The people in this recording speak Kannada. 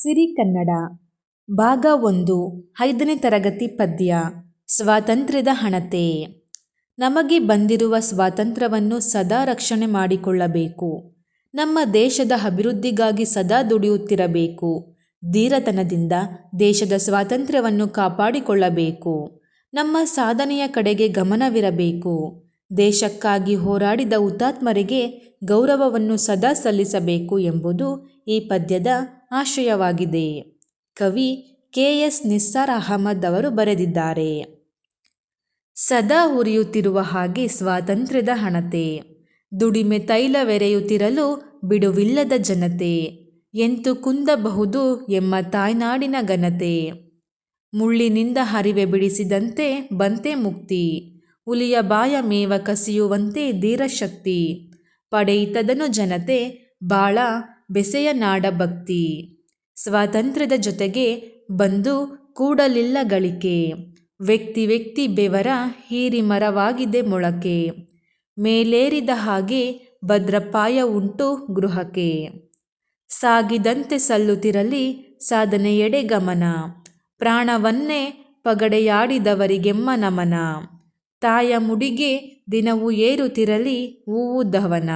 ಸಿರಿ ಕನ್ನಡ ಭಾಗ 1 5ನೇ ತರಗತಿ ಪದ್ಯ. ಸ್ವಾತಂತ್ರ್ಯದ ಹಣತೆ. ನಮಗೆ ಬಂದಿರುವ ಸ್ವಾತಂತ್ರ್ಯವನ್ನು ಸದಾ ರಕ್ಷಣೆ ಮಾಡಿಕೊಳ್ಳಬೇಕು. ನಮ್ಮ ದೇಶದ ಅಭಿವೃದ್ಧಿಗಾಗಿ ಸದಾ ದುಡಿಯುತ್ತಿರಬೇಕು. ಧೀರತನದಿಂದ ದೇಶದ ಸ್ವಾತಂತ್ರ್ಯವನ್ನು ಕಾಪಾಡಿಕೊಳ್ಳಬೇಕು. ನಮ್ಮ ಸಾಧನೆಯ ಕಡೆಗೆ ಗಮನವಿರಬೇಕು. ದೇಶಕ್ಕಾಗಿ ಹೋರಾಡಿದ ಹುತಾತ್ಮರಿಗೆ ಗೌರವವನ್ನು ಸದಾ ಸಲ್ಲಿಸಬೇಕು ಎಂಬುದು ಈ ಪದ್ಯದ ಆಶಯವಾಗಿದೆ. ಕವಿ ಕೆ.ಎಸ್. ನಿಸ್ಸಾರ್ ಅಹಮದ್ ಅವರು ಬರೆದಿದ್ದಾರೆ. ಸದಾ ಉರಿಯುತ್ತಿರುವ ಹಾಗೆ ಸ್ವಾತಂತ್ರ್ಯದ ಹಣತೆ. ದುಡಿಮೆ ತೈಲವೆರೆಯುತ್ತಿರಲು ಬಿಡುವಿಲ್ಲದ ಜನತೆ. ಎಂತು ಕುಂದಬಹುದು ಎಮ್ಮ ತಾಯ್ನಾಡಿನ ಘನತೆ. ಮುಳ್ಳಿನಿಂದ ಹರಿವೆ ಬಿಡಿಸಿದಂತೆ ಬಂತೆ ಮುಕ್ತಿ. ಹುಲಿಯ ಬಾಯ ಮೇವ ಕಸಿಯುವಂತೆ ಧೀರಶಕ್ತಿ. ಪಡೆಯಿತದನು ಜನತೆ ಬಾಳ ಬೆಸೆಯ ನಾಡ ಭಕ್ತಿ. ಸ್ವಾತಂತ್ರ್ಯದ ಜೊತೆಗೆ ಬಂದು ಕೂಡಲಿಲ್ಲ ಗಳಿಕೆ. ವ್ಯಕ್ತಿ ಬೆವರ ಹೀರಿ ಮರವಾಗಿದೆ ಮೊಳಕೆ. ಮೇಲೇರಿದ ಹಾಗೆ ಭದ್ರಪಾಯ ಉಂಟು ಗೃಹಕ್ಕೆ. ಸಾಗಿದಂತೆ ಸಲ್ಲುತ್ತಿರಲಿ ಸಾಧನೆಯೆಡೆ ಗಮನ. ಪ್ರಾಣವನ್ನೇ ಪಗಡೆಯಾಡಿದವರಿಗೆಮ್ಮ ನಮನ. ತಾಯ ಮುಡಿಗೆ ದಿನವೂ ಏರುತ್ತಿರಲಿ ಹೂವು ದವನ.